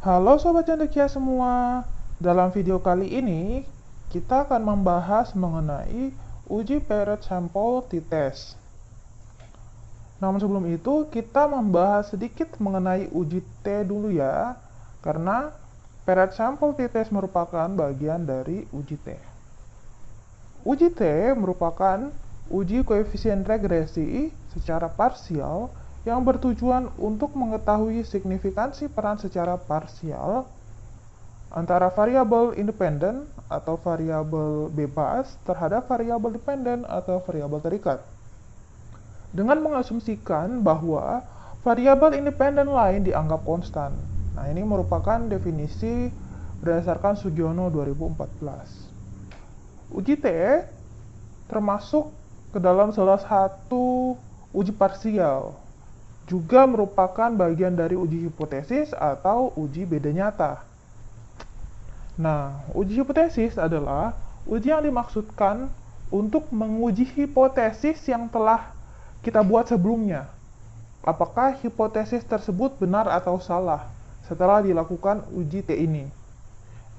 Halo Sobat Cendekia semua. Dalam video kali ini, kita akan membahas mengenai uji paired sample t-test. Namun sebelum itu, kita membahas sedikit mengenai uji T dulu ya, karena paired sample t-test merupakan bagian dari uji T. Uji T merupakan uji koefisien regresi secara parsial yang bertujuan untuk mengetahui signifikansi peran secara parsial antara variabel independen atau variabel bebas terhadap variabel dependen atau variabel terikat. Dengan mengasumsikan bahwa variabel independen lain dianggap konstan. Nah, ini merupakan definisi berdasarkan Sugiono 2014. Uji T termasuk ke dalam salah satu uji parsial, juga merupakan bagian dari uji hipotesis atau uji beda nyata. Nah, uji hipotesis adalah uji yang dimaksudkan untuk menguji hipotesis yang telah kita buat sebelumnya. Apakah hipotesis tersebut benar atau salah setelah dilakukan uji T ini?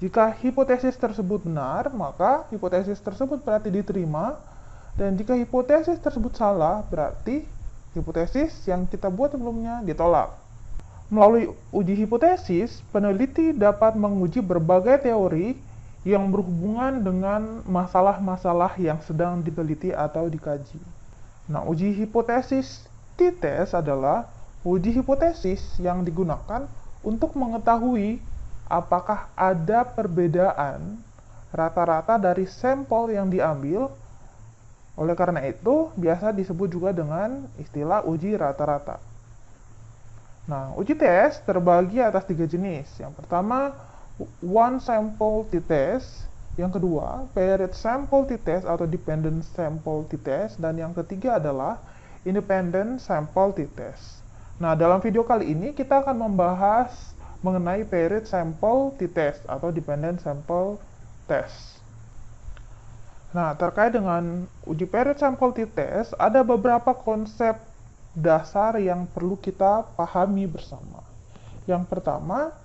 Jika hipotesis tersebut benar, maka hipotesis tersebut berarti diterima, dan jika hipotesis tersebut salah, berarti hipotesis yang kita buat sebelumnya ditolak. Melalui uji hipotesis, peneliti dapat menguji berbagai teori yang berhubungan dengan masalah-masalah yang sedang diteliti atau dikaji. Nah, uji hipotesis t-test adalah uji hipotesis yang digunakan untuk mengetahui apakah ada perbedaan rata-rata dari sampel yang diambil. Oleh karena itu, biasa disebut juga dengan istilah uji rata-rata. Nah, uji tes terbagi atas 3 jenis. Yang pertama, one sample t-test. Yang kedua, paired sample t-test atau dependent sample t-test. Dan yang ketiga adalah independent sample t-test. Nah, dalam video kali ini kita akan membahas mengenai paired sample t-test atau dependent sample test. Nah, terkait dengan uji paired sample t-test, ada beberapa konsep dasar yang perlu kita pahami bersama. Yang pertama,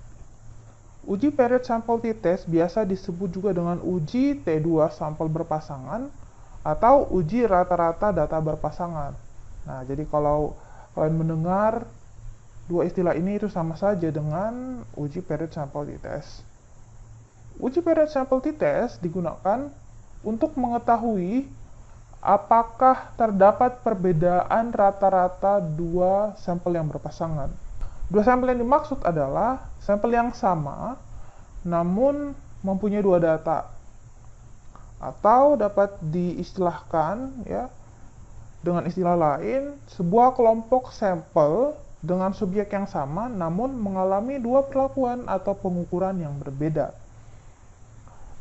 uji paired sample t-test biasa disebut juga dengan uji T2 sampel berpasangan atau uji rata-rata data berpasangan. Nah, jadi kalau kalian mendengar dua istilah ini itu sama saja dengan uji paired sample t-test. Uji paired sample t-test digunakan untuk mengetahui apakah terdapat perbedaan rata-rata dua sampel yang berpasangan. Dua sampel yang dimaksud adalah sampel yang sama, namun mempunyai dua data. Atau dapat diistilahkan ya dengan istilah lain, sebuah kelompok sampel dengan subjek yang sama, namun mengalami dua perlakuan atau pengukuran yang berbeda.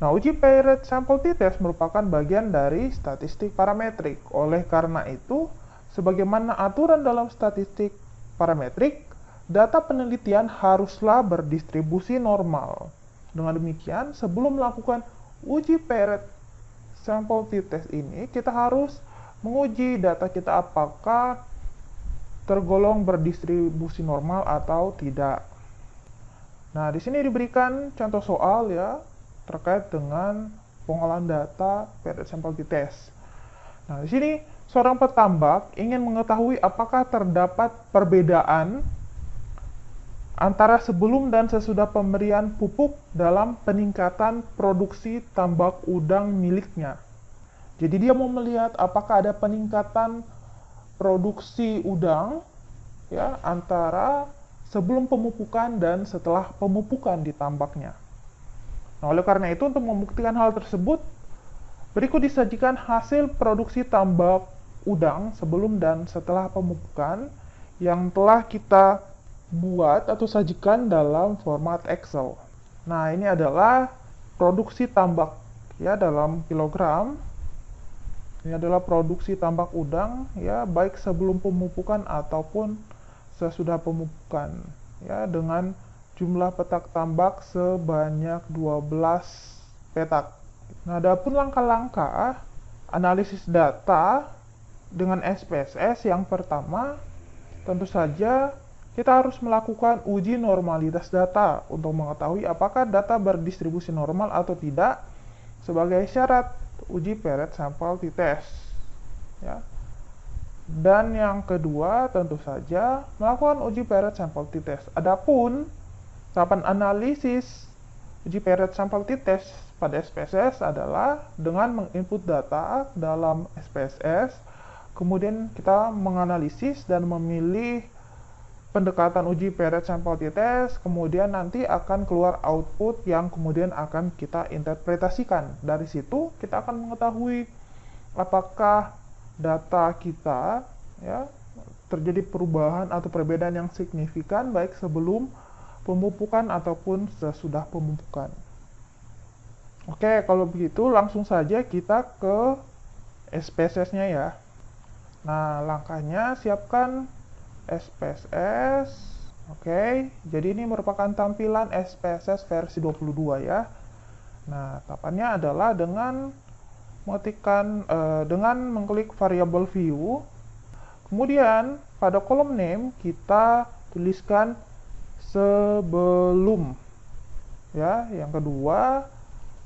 Nah, uji paired sample t-test merupakan bagian dari statistik parametrik. Oleh karena itu, sebagaimana aturan dalam statistik parametrik, data penelitian haruslah berdistribusi normal. Dengan demikian, sebelum melakukan uji paired sample t-test ini, kita harus menguji data kita apakah tergolong berdistribusi normal atau tidak. Nah, di sini diberikan contoh soal ya, terkait dengan pengolahan data paired sample t-test. Nah, di sini seorang petambak ingin mengetahui apakah terdapat perbedaan antara sebelum dan sesudah pemberian pupuk dalam peningkatan produksi tambak udang miliknya. Jadi dia mau melihat apakah ada peningkatan produksi udang ya antara sebelum pemupukan dan setelah pemupukan di tambaknya. Nah, oleh karena itu, untuk membuktikan hal tersebut, berikut disajikan hasil produksi tambak udang sebelum dan setelah pemupukan yang telah kita buat atau sajikan dalam format Excel. Nah, ini adalah produksi tambak ya dalam kilogram. Ini adalah produksi tambak udang ya baik sebelum pemupukan ataupun sesudah pemupukan ya dengan jumlah petak tambak sebanyak 12 petak. Nah, adapun langkah-langkah analisis data dengan SPSS, yang pertama tentu saja kita harus melakukan uji normalitas data untuk mengetahui apakah data berdistribusi normal atau tidak sebagai syarat uji paired sample t-test. Ya. Dan yang kedua tentu saja melakukan uji paired sample t-test. Adapun tahapan analisis uji paired sample t-test pada SPSS adalah dengan menginput data dalam SPSS, kemudian kita menganalisis dan memilih pendekatan uji paired sample t-test, kemudian nanti akan keluar output yang kemudian akan kita interpretasikan. Dari situ kita akan mengetahui apakah data kita ya terjadi perubahan atau perbedaan yang signifikan baik sebelum pemupukan ataupun sesudah pemupukan. Oke, kalau begitu langsung saja kita ke SPSS-nya ya. Nah, langkahnya siapkan SPSS. Oke, jadi ini merupakan tampilan SPSS versi 22 ya. Nah, tahapannya adalah dengan dengan mengklik variable view. Kemudian pada kolom name kita tuliskan sebelum. Ya, yang kedua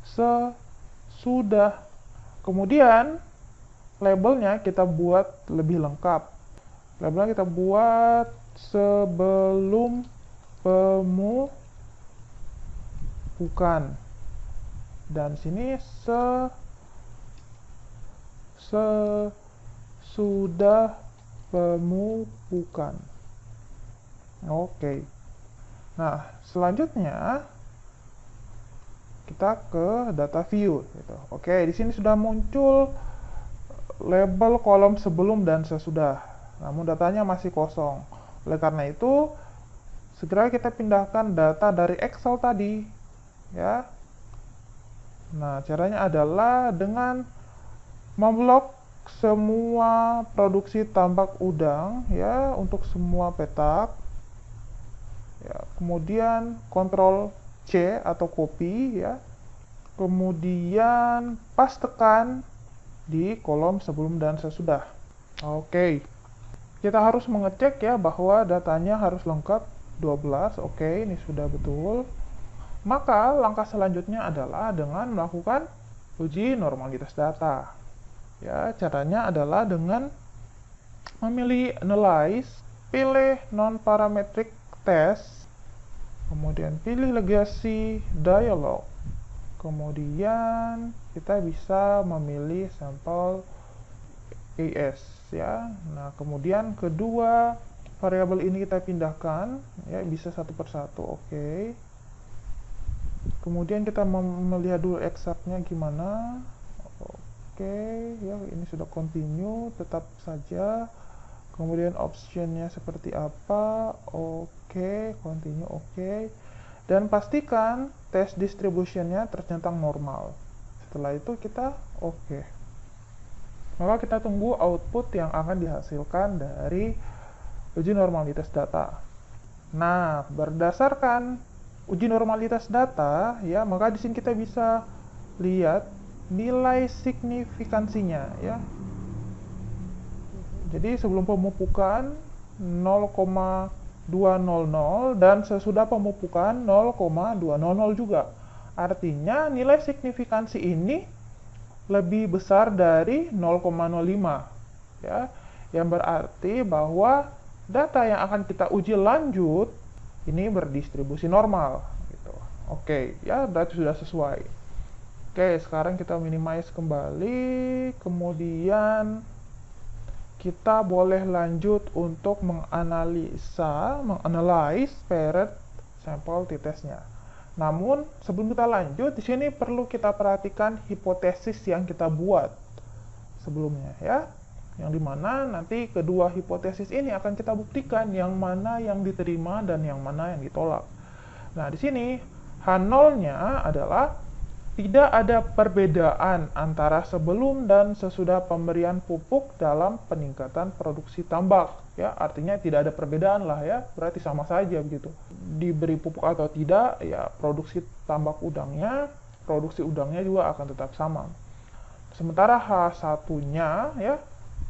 sesudah. Kemudian labelnya kita buat lebih lengkap. Labelnya kita buat sebelum pemupukan. Dan sini sesudah pemupukan. Oke. Nah, selanjutnya kita ke data view gitu. Oke, di sini sudah muncul label kolom sebelum dan sesudah. Namun datanya masih kosong. Oleh karena itu, segera kita pindahkan data dari Excel tadi, ya. Nah, caranya adalah dengan memblok semua produksi tambak udang, ya, untuk semua petak. Ya, kemudian Ctrl C atau copy, ya. Kemudian pastekan di kolom sebelum dan sesudah. Oke. Kita harus mengecek ya bahwa datanya harus lengkap 12. Oke, ini sudah betul. Maka langkah selanjutnya adalah dengan melakukan uji normalitas data. Ya, caranya adalah dengan memilih analyze, pilih non-parametric test, kemudian pilih legacy dialog. Kemudian kita bisa memilih sampel AS ya. Nah, kemudian kedua variabel ini kita pindahkan ya, bisa satu persatu. Oke. Kemudian kita melihat dulu exactnya gimana. Oke, ya ini sudah continue, tetap saja. Kemudian optionnya seperti apa. Oke, continue. Oke. Dan pastikan test distributionnya tercentang normal. Setelah itu kita oke. Maka kita tunggu output yang akan dihasilkan dari uji normalitas data. Nah, berdasarkan uji normalitas data, ya, maka di sini kita bisa lihat nilai signifikansinya, ya. Jadi sebelum pemupukan 0,200 dan sesudah pemupukan 0,200 juga. Artinya nilai signifikansi ini lebih besar dari 0,05 ya, yang berarti bahwa data yang akan kita uji lanjut ini berdistribusi normal gitu. Oke, ya berarti sudah sesuai. Oke, sekarang kita minimize kembali, kemudian kita boleh lanjut untuk menganalize paired sample t-testnya. Namun, sebelum kita lanjut, di sini perlu kita perhatikan hipotesis yang kita buat sebelumnya, ya. Yang dimana nanti kedua hipotesis ini akan kita buktikan yang mana yang diterima dan yang mana yang ditolak. Nah, di sini H0-nya adalah tidak ada perbedaan antara sebelum dan sesudah pemberian pupuk dalam peningkatan produksi tambak. Ya, artinya tidak ada perbedaan lah ya, berarti sama saja begitu. Diberi pupuk atau tidak, ya produksi tambak udangnya, produksi udangnya juga akan tetap sama. Sementara H1-nya ya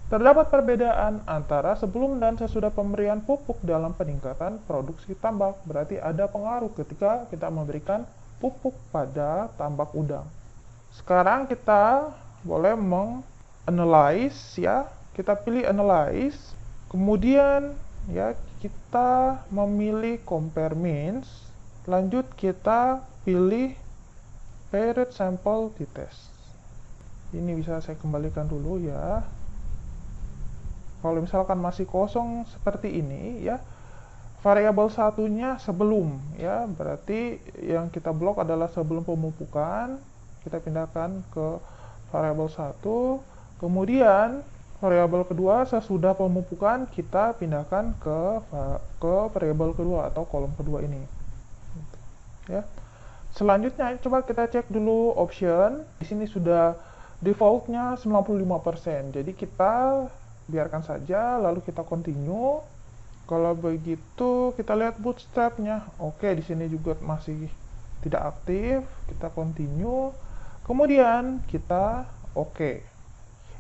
Terdapat perbedaan antara sebelum dan sesudah pemberian pupuk dalam peningkatan produksi tambak. Berarti ada pengaruh ketika kita memberikan pupuk pada tambak udang. Sekarang kita boleh meng-analyze ya. Kita pilih analyze. Kemudian ya kita memilih compare means. Lanjut kita pilih paired sample t-test. Ini bisa saya kembalikan dulu ya. Kalau misalkan masih kosong seperti ini ya, variabel satunya sebelum ya, berarti yang kita blok adalah sebelum pemupukan. Kita pindahkan ke variabel 1. Kemudian variabel kedua sesudah pemupukan kita pindahkan ke variabel kedua atau kolom kedua ini. Ya. Selanjutnya coba kita cek dulu option. Di sini sudah defaultnya 95%. Jadi kita biarkan saja, lalu kita continue. Kalau begitu kita lihat bootstrapnya. Oke, di sini juga masih tidak aktif. Kita continue. Kemudian kita oke.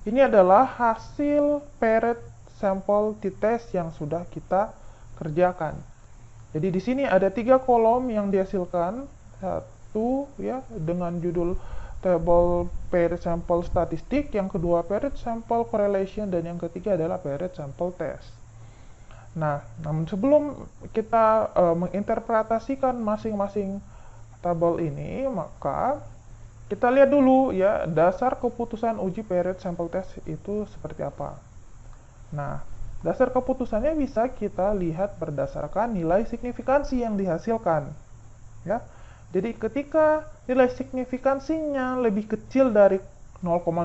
Ini adalah hasil paired sample t-test yang sudah kita kerjakan. Jadi di sini ada 3 kolom yang dihasilkan. Satu ya dengan judul table paired sample statistik, yang kedua paired sample correlation, dan yang ketiga adalah paired sample test. Nah, namun sebelum kita menginterpretasikan masing-masing tabel ini, maka kita lihat dulu ya dasar keputusan uji paired sample test itu seperti apa. Nah, dasar keputusannya bisa kita lihat berdasarkan nilai signifikansi yang dihasilkan. Ya. Jadi ketika nilai signifikansinya lebih kecil dari 0,05,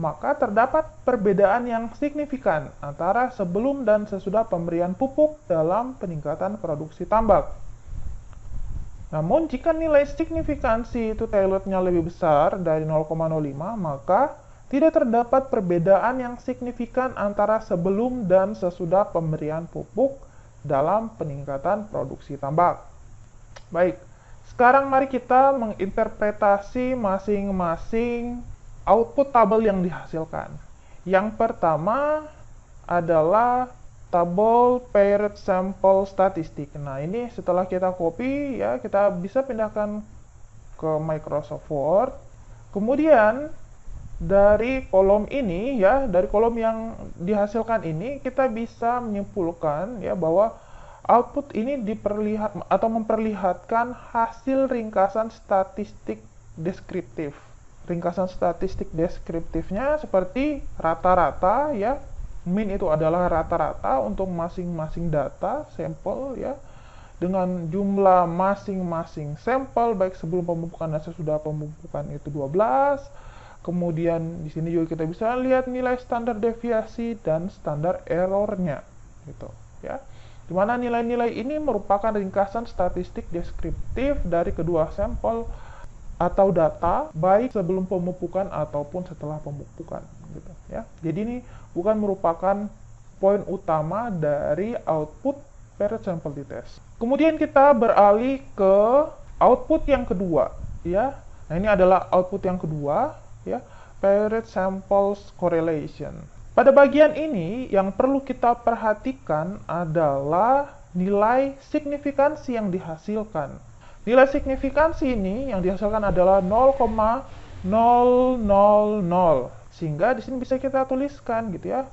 maka terdapat perbedaan yang signifikan antara sebelum dan sesudah pemberian pupuk dalam peningkatan produksi tambak. Namun jika nilai signifikansi itu tailorednya lebih besar dari 0,05, maka tidak terdapat perbedaan yang signifikan antara sebelum dan sesudah pemberian pupuk dalam peningkatan produksi tambak. Baik. Sekarang mari kita menginterpretasi masing-masing output tabel yang dihasilkan. Yang pertama adalah tabel paired sample statistik. Nah, ini setelah kita copy ya, kita bisa pindahkan ke Microsoft Word. Kemudian dari kolom ini ya, dari kolom yang dihasilkan ini kita bisa menyimpulkan ya bahwa output ini memperlihatkan hasil ringkasan statistik deskriptif. Ringkasan statistik deskriptifnya seperti rata-rata ya. Mean itu adalah rata-rata untuk masing-masing data sampel ya. Dengan jumlah masing-masing sampel baik sebelum pemupukan dan sesudah pemupukan itu 12. Kemudian di sini juga kita bisa lihat nilai standar deviasi dan standar errornya gitu ya. Di mana nilai-nilai ini merupakan ringkasan statistik deskriptif dari kedua sampel atau data, baik sebelum pemupukan ataupun setelah pemupukan. Gitu, ya. Jadi ini bukan merupakan poin utama dari output paired sample t-test. Kemudian kita beralih ke output yang kedua. Ya. Nah, ini adalah output yang kedua, ya, paired samples correlation. Pada bagian ini, yang perlu kita perhatikan adalah nilai signifikansi yang dihasilkan. Nilai signifikansi ini yang dihasilkan adalah 0,000. Sehingga di sini bisa kita tuliskan gitu ya,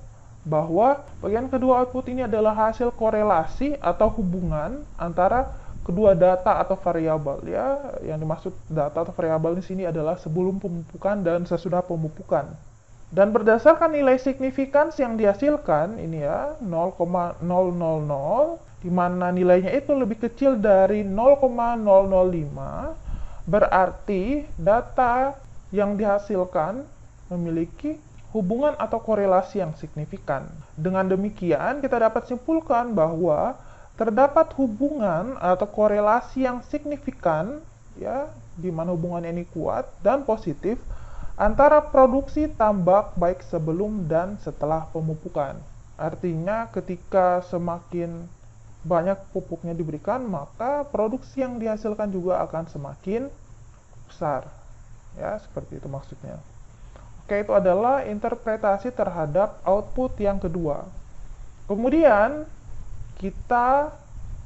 bahwa bagian kedua output ini adalah hasil korelasi atau hubungan antara kedua data atau variabel ya. Yang dimaksud data atau variabel di sini adalah sebelum pemupukan dan sesudah pemupukan. Dan berdasarkan nilai signifikansi yang dihasilkan, ini ya, 0,000, di mana nilainya itu lebih kecil dari 0,005, berarti data yang dihasilkan memiliki hubungan atau korelasi yang signifikan. Dengan demikian, kita dapat simpulkan bahwa terdapat hubungan atau korelasi yang signifikan, ya, di mana hubungan ini kuat dan positif, antara produksi tambak baik sebelum dan setelah pemupukan. Artinya ketika semakin banyak pupuknya diberikan, maka produksi yang dihasilkan juga akan semakin besar. Ya, seperti itu maksudnya. Itu adalah interpretasi terhadap output yang kedua. Kemudian kita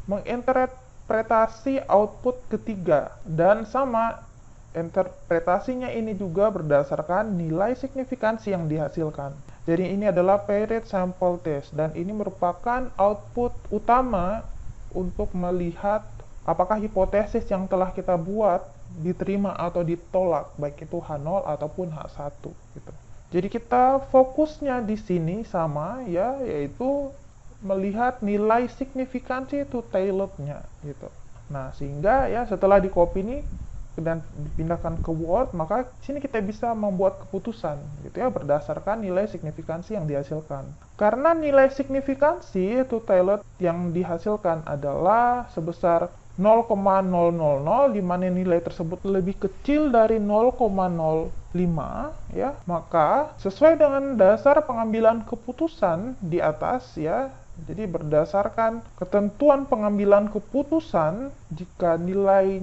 menginterpretasi output ketiga, dan sama interpretasinya ini juga berdasarkan nilai signifikansi yang dihasilkan. Jadi ini adalah paired sample test, dan ini merupakan output utama untuk melihat apakah hipotesis yang telah kita buat diterima atau ditolak, baik itu H0 ataupun H1 gitu. Jadi kita fokusnya di sini sama ya, yaitu melihat nilai signifikansi itu tailored-nya gitu. Nah, sehingga ya setelah di copy ini dan dipindahkan ke Word, maka sini kita bisa membuat keputusan gitu ya berdasarkan nilai signifikansi yang dihasilkan. Karena nilai signifikansi itu tailored yang dihasilkan adalah sebesar 0,000, di mana nilai tersebut lebih kecil dari 0,05 ya, maka sesuai dengan dasar pengambilan keputusan di atas ya, jadi berdasarkan ketentuan pengambilan keputusan, jika nilai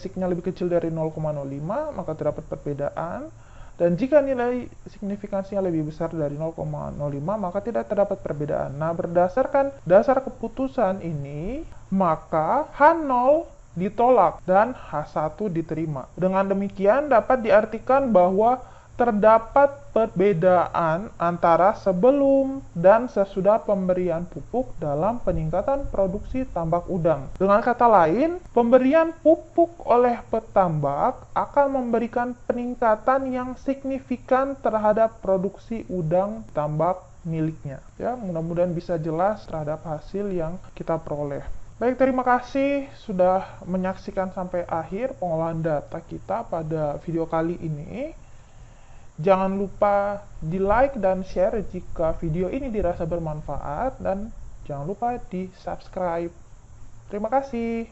signya lebih kecil dari 0,05 maka terdapat perbedaan, dan jika nilai signifikansinya lebih besar dari 0,05 maka tidak terdapat perbedaan. Nah, berdasarkan dasar keputusan ini, maka H0 ditolak dan H1 diterima. Dengan demikian dapat diartikan bahwa terdapat perbedaan antara sebelum dan sesudah pemberian pupuk dalam peningkatan produksi tambak udang. Dengan kata lain, pemberian pupuk oleh petambak akan memberikan peningkatan yang signifikan terhadap produksi udang tambak miliknya. Ya, mudah-mudahan bisa jelas terhadap hasil yang kita peroleh. Baik, terima kasih sudah menyaksikan sampai akhir pengolahan data kita pada video kali ini. Jangan lupa di like dan share jika video ini dirasa bermanfaat, dan jangan lupa di subscribe. Terima kasih.